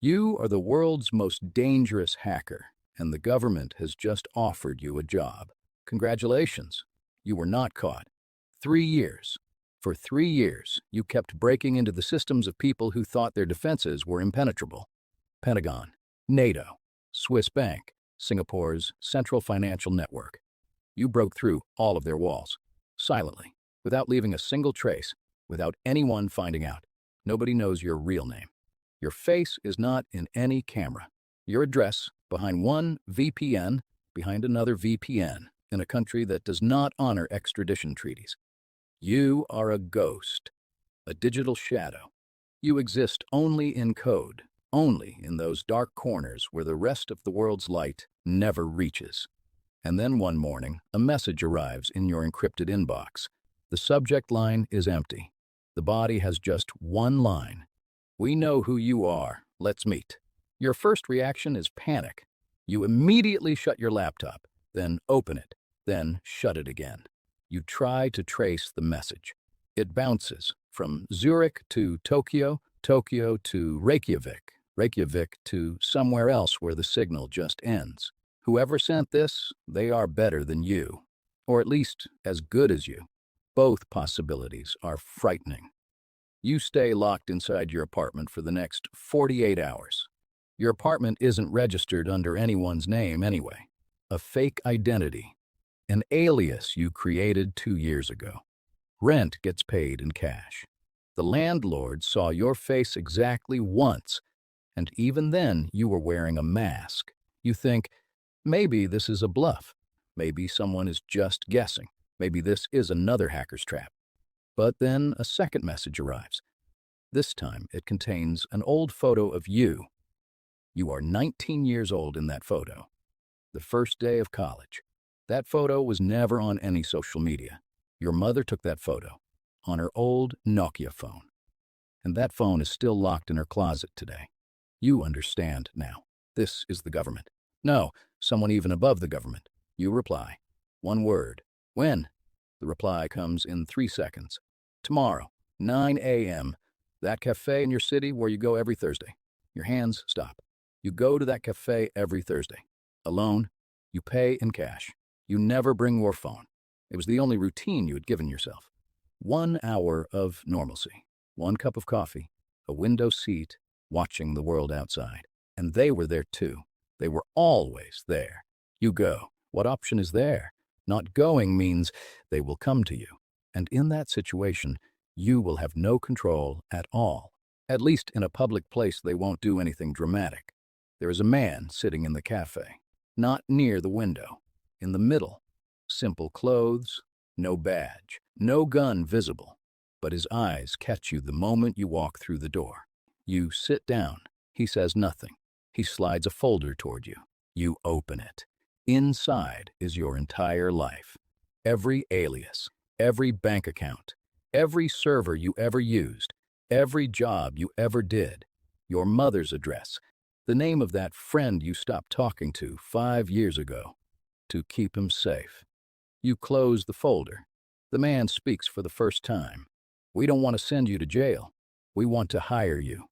You are the world's most dangerous hacker, and the government has just offered you a job. Congratulations, you were not caught. 3 years. For 3 years, you kept breaking into the systems of people who thought their defenses were impenetrable. Pentagon, NATO, Swiss Bank, Singapore's central financial network. You broke through all of their walls, silently, without leaving a single trace, without anyone finding out. Nobody knows your real name. Your face is not in any camera. Your address behind one VPN, behind another VPN, in a country that does not honor extradition treaties. You are a ghost, a digital shadow. You exist only in code, only in those dark corners where the rest of the world's light never reaches. And then one morning, a message arrives in your encrypted inbox. The subject line is empty. The body has just one line. We know who you are. Let's meet. Your first reaction is panic. You immediately shut your laptop, then open it, then shut it again. You try to trace the message. It bounces from Zurich to Tokyo, Tokyo to Reykjavik, Reykjavik to somewhere else where the signal just ends. Whoever sent this, they are better than you, or at least as good as you. Both possibilities are frightening. You stay locked inside your apartment for the next 48 hours. Your apartment isn't registered under anyone's name anyway. A fake identity, an alias you created 2 years ago. Rent gets paid in cash. The landlord saw your face exactly once, and even then you were wearing a mask. You think, maybe this is a bluff. Maybe someone is just guessing. Maybe this is another hacker's trap. But then a second message arrives. This time it contains an old photo of you. You are 19 years old in that photo. The first day of college. That photo was never on any social media. Your mother took that photo on her old Nokia phone. And that phone is still locked in her closet today. You understand now. This is the government. No, someone even above the government. You reply. One word. When? The reply comes in 3 seconds. Tomorrow, 9 a.m., that cafe in your city where you go every Thursday. Your hands stop. You go to that cafe every Thursday. Alone, you pay in cash. You never bring your phone. It was the only routine you had given yourself. 1 hour of normalcy. 1 cup of coffee. A window seat, watching the world outside. And they were there too. They were always there. You go. What option is there? Not going means they will come to you. And in that situation, you will have no control at all. At least in a public place, they won't do anything dramatic. There is a man sitting in the cafe, not near the window, in the middle. Simple clothes, no badge, no gun visible. But his eyes catch you the moment you walk through the door. You sit down. He says nothing. He slides a folder toward you. You open it. Inside is your entire life. Every alias, every bank account, every server you ever used, every job you ever did, your mother's address, the name of that friend you stopped talking to 5 years ago, to keep him safe. You close the folder. The man speaks for the first time. We don't want to send you to jail. We want to hire you.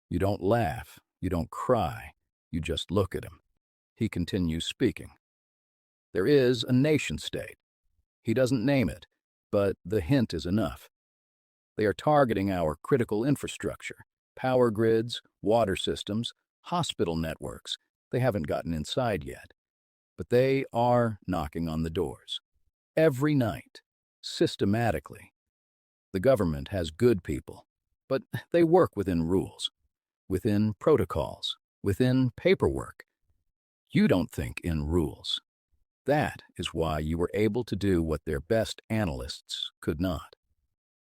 You don't laugh. You don't cry. You just look at him. He continues speaking. There is a nation-state. He doesn't name it, but the hint is enough. They are targeting our critical infrastructure, power grids, water systems, hospital networks. They haven't gotten inside yet, but they are knocking on the doors. Every night, systematically. The government has good people, but they work within rules, within protocols, within paperwork. You don't think in rules. That is why you were able to do what their best analysts could not.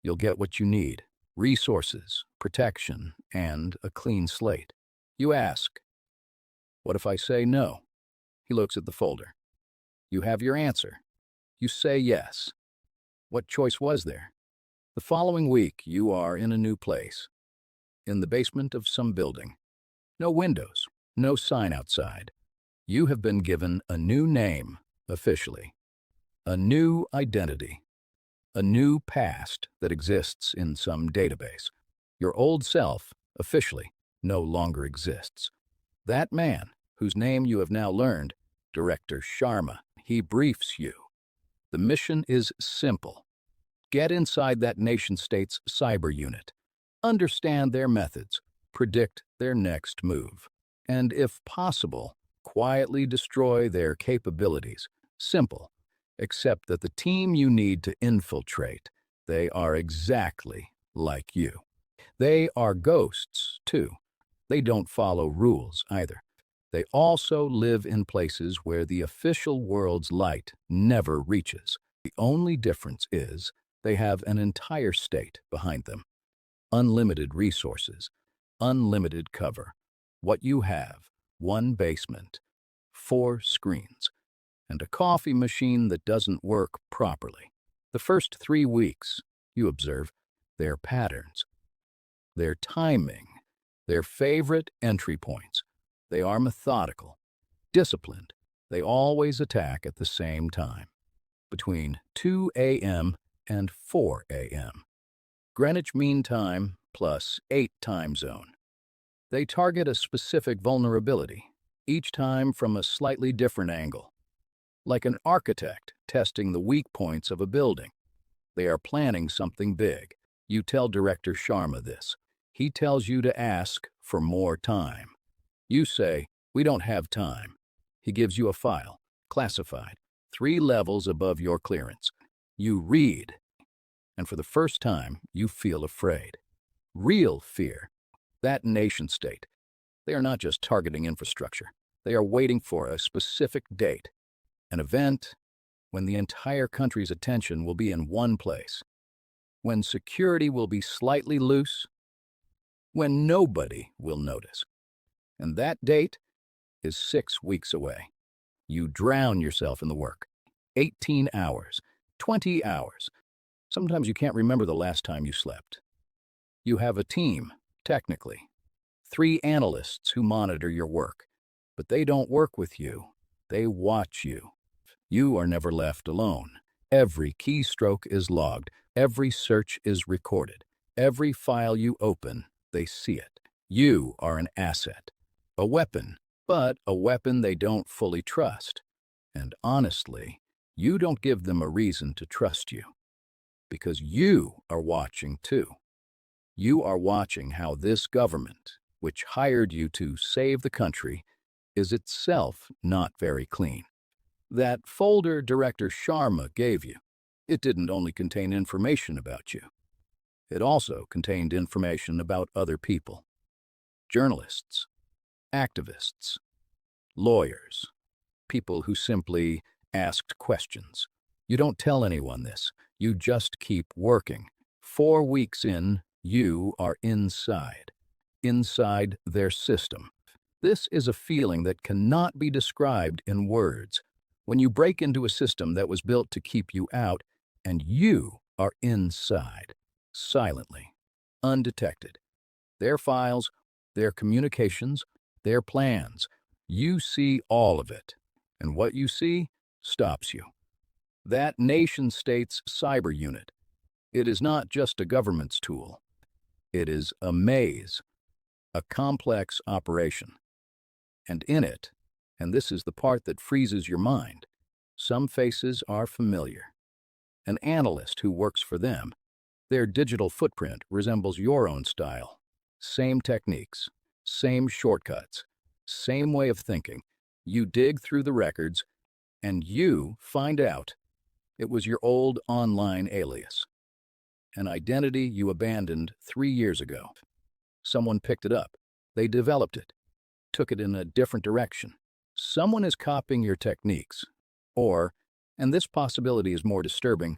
You'll get what you need: resources, protection, and a clean slate. You ask, what if I say no? He looks at the folder. You have your answer. You say yes. What choice was there? The following week, you are in a new place, in the basement of some building. No windows, no sign outside. You have been given a new name, officially, a new identity, a new past that exists in some database. Your old self, officially, no longer exists. That man, whose name you have now learned, Director Sharma, he briefs you. The mission is simple. Get inside that nation-state's cyber unit. Understand their methods, predict their next move, and if possible, quietly destroy their capabilities. Simple, except that the team you need to infiltrate, they are exactly like you. They are ghosts, too. They don't follow rules, either. They also live in places where the official world's light never reaches. The only difference is they have an entire state behind them. Unlimited resources, unlimited cover. What you have, one basement, 4 screens, and a coffee machine that doesn't work properly. The first 3 weeks, you observe their patterns, their timing, their favorite entry points. They are methodical, disciplined. They always attack at the same time, between 2 a.m. and 4 a.m. Greenwich Mean Time plus 8 time zone. They target a specific vulnerability, each time from a slightly different angle. Like an architect testing the weak points of a building. They are planning something big. You tell Director Sharma this. He tells you to ask for more time. You say, "We don't have time." He gives you a file, classified, 3 levels above your clearance. You read, and for the first time, you feel afraid. Real fear. That nation-state. They are not just targeting infrastructure. They are waiting for a specific date, an event when the entire country's attention will be in one place, when security will be slightly loose, when nobody will notice. And that date is 6 weeks away. You drown yourself in the work. 18 hours, 20 hours. Sometimes you can't remember the last time you slept. You have a team, technically. 3 analysts who monitor your work. But they don't work with you. They watch you. You are never left alone. Every keystroke is logged. Every search is recorded. Every file you open, they see it. You are an asset. A weapon, but a weapon they don't fully trust. And honestly, you don't give them a reason to trust you. Because you are watching too. You are watching how this government, which hired you to save the country, is itself not very clean. That folder Director Sharma gave you, it didn't only contain information about you. It also contained information about other people. Journalists, activists, lawyers, people who simply asked questions. You don't tell anyone this. You just keep working. 4 weeks in, you are inside their system. This is a feeling that cannot be described in words. When you break into a system that was built to keep you out, and you are inside, silently, undetected. Their files, their communications, their plans. You see all of it, and what you see stops you. That nation-state's cyber unit, it is not just a government's tool. It is a maze, a complex operation. And in it, and this is the part that freezes your mind, some faces are familiar. An analyst who works for them, their digital footprint resembles your own style. Same techniques, same shortcuts, same way of thinking. You dig through the records, and you find out it was your old online alias, an identity you abandoned 3 years ago. Someone picked it up. They developed it, took it in a different direction. Someone is copying your techniques. Or, and this possibility is more disturbing,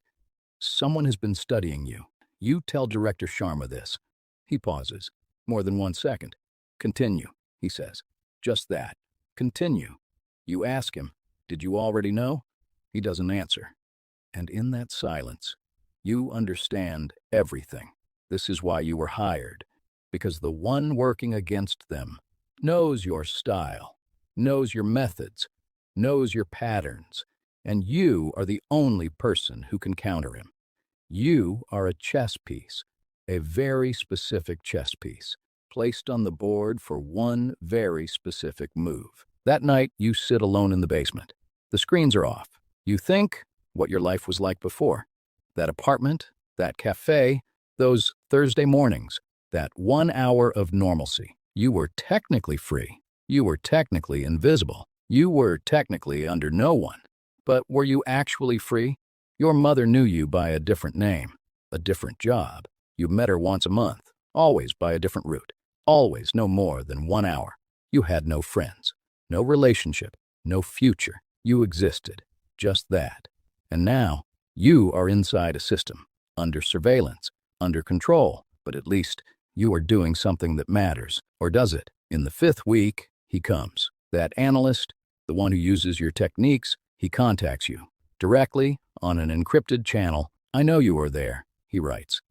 someone has been studying you. You tell Director Sharma this. He pauses, more than 1 second. Continue, he says. Just that. Continue. You ask him, did you already know? He doesn't answer. And in that silence, you understand everything. This is why you were hired. Because the one working against them knows your style, knows your methods, knows your patterns, and you are the only person who can counter him. You are a chess piece, a very specific chess piece, placed on the board for one very specific move. That night, you sit alone in the basement. The screens are off. You think what your life was like before. That apartment, that cafe, those Thursday mornings, that 1 hour of normalcy. You were technically free. You were technically invisible. You were technically under no one. But were you actually free? Your mother knew you by a different name, a different job. You met her once a month, always by a different route, always no more than 1 hour. You had no friends, no relationship, no future. You existed, just that. And now, you are inside a system, under surveillance, under control, but at least you are doing something that matters, or does it? In the 5th week, he comes. That analyst, the one who uses your techniques, he contacts you directly on an encrypted channel. I know you are there, he writes.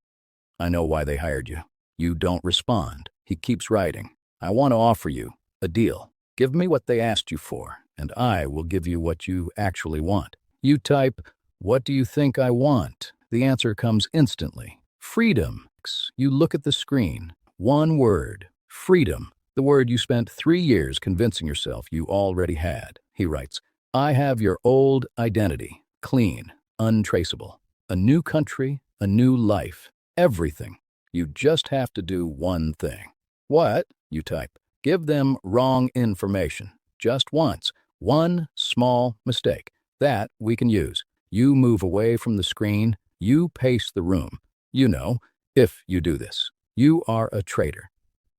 I know why they hired you. You don't respond. He keeps writing. I want to offer you a deal. Give me what they asked you for, and I will give you what you actually want. You type, what do you think I want? The answer comes instantly. Freedom. You look at the screen. One word. Freedom. The word you spent 3 years convincing yourself you already had. He writes, I have your old identity. Clean. Untraceable. A new country. A new life. Everything. You just have to do one thing. What? You type. Give them wrong information. Just once. One small mistake. That we can use. You move away from the screen. You pace the room. You know, if you do this, you are a traitor.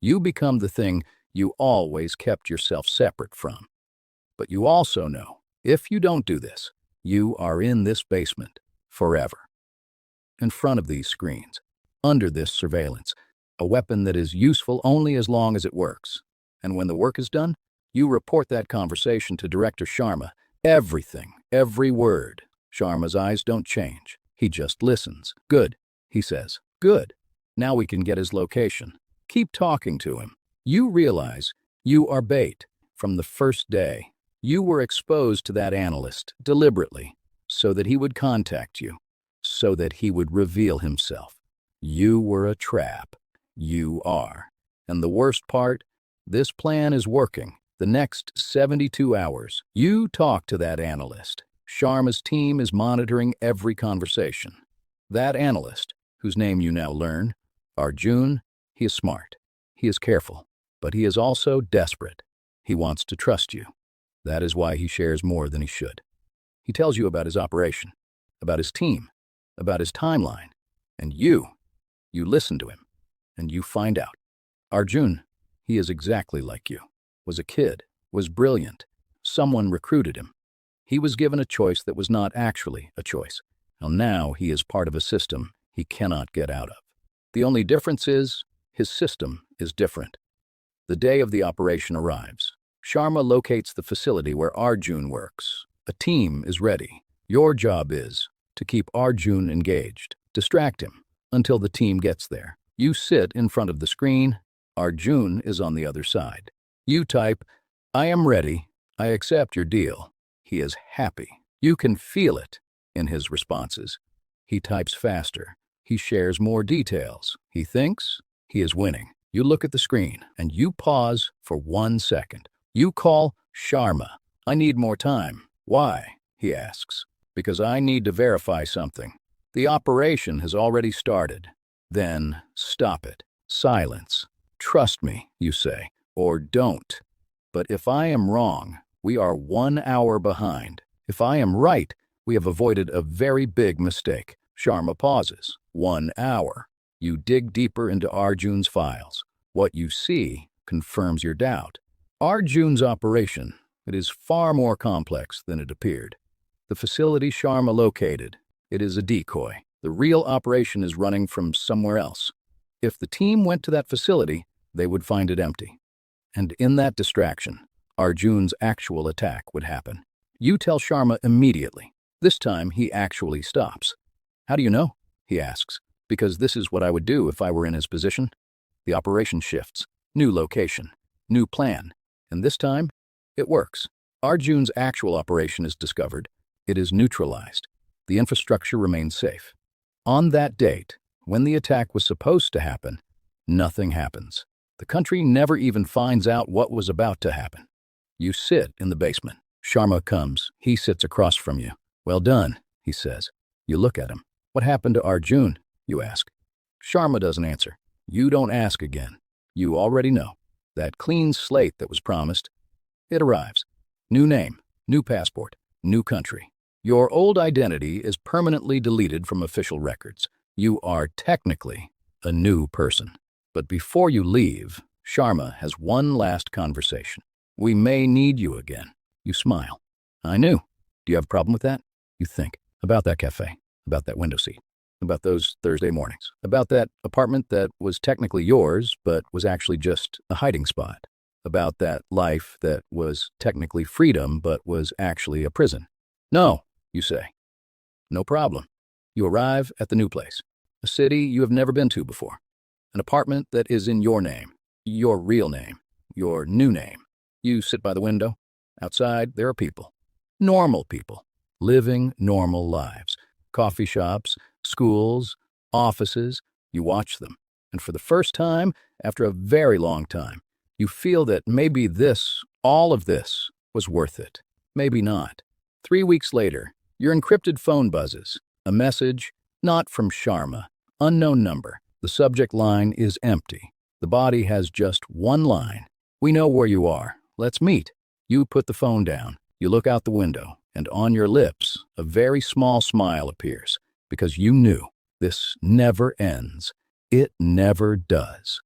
You become the thing you always kept yourself separate from. But you also know, if you don't do this, you are in this basement forever. In front of these screens, under this surveillance, a weapon that is useful only as long as it works. And when the work is done, you report that conversation to Director Sharma. Everything, every word. Sharma's eyes don't change. He just listens. Good, he says. Good. Now we can get his location. Keep talking to him. You realize you are bait from the first day. You were exposed to that analyst deliberately so that he would contact you, so that he would reveal himself. You were a trap. You are. And the worst part, this plan is working. The next 72 hours, you talk to that analyst. Sharma's team is monitoring every conversation. That analyst, whose name you now learn, Arjun, he is smart. He is careful, but he is also desperate. He wants to trust you. That is why he shares more than he should. He tells you about his operation, about his team, about his timeline, and you listen to him, and you find out. Arjun, he is exactly like you. Was a kid, was brilliant. Someone recruited him. He was given a choice that was not actually a choice. And now he is part of a system he cannot get out of. The only difference is, his system is different. The day of the operation arrives. Sharma locates the facility where Arjun works. A team is ready. Your job is to keep Arjun engaged, distract him until the team gets there. You sit in front of the screen. Arjun is on the other side. You type, I am ready. I accept your deal. He is happy. You can feel it in his responses. He types faster. He shares more details. He thinks he is winning. You look at the screen and you pause for 1 second. You call Sharma. I need more time. Why? He asks. Because I need to verify something. The operation has already started. Then stop it. Silence. Trust me, you say. Or don't. But if I am wrong, we are 1 hour behind. If I am right, we have avoided a very big mistake. Sharma pauses. 1 hour. You dig deeper into Arjun's files. What you see confirms your doubt. Arjun's operation, it is far more complex than it appeared. The facility Sharma located, it is a decoy. The real operation is running from somewhere else. If the team went to that facility, they would find it empty. And in that distraction, Arjun's actual attack would happen. You tell Sharma immediately. This time, he actually stops. How do you know? He asks. Because this is what I would do if I were in his position. The operation shifts. New location. New plan. And this time, it works. Arjun's actual operation is discovered. It is neutralized. The infrastructure remains safe. On that date, when the attack was supposed to happen, nothing happens. The country never even finds out what was about to happen. You sit in the basement. Sharma comes. He sits across from you. "Well done," he says. You look at him. "What happened to Arjun?" you ask. Sharma doesn't answer. You don't ask again. You already know. That clean slate that was promised, it arrives. New name, new passport, new country. Your old identity is permanently deleted from official records. You are technically a new person. But before you leave, Sharma has one last conversation. "We may need you again." You smile. "I knew. Do you have a problem with that?" You think. About that cafe, about that window seat, about those Thursday mornings, about that apartment that was technically yours but was actually just a hiding spot, about that life that was technically freedom but was actually a prison. "No," you say. "No problem." You arrive at the new place, a city you have never been to before, an apartment that is in your name, your real name, your new name. You sit by the window. Outside, there are people, normal people, living normal lives. Coffee shops, schools, offices. You watch them. And for the first time, after a very long time, you feel that maybe this, all of this, was worth it. Maybe not. 3 weeks later, your encrypted phone buzzes. A message, not from Sharma, unknown number. The subject line is empty. The body has just one line. "We know where you are. Let's meet." You put the phone down. You look out the window, and on your lips, a very small smile appears, because you knew this never ends. It never does.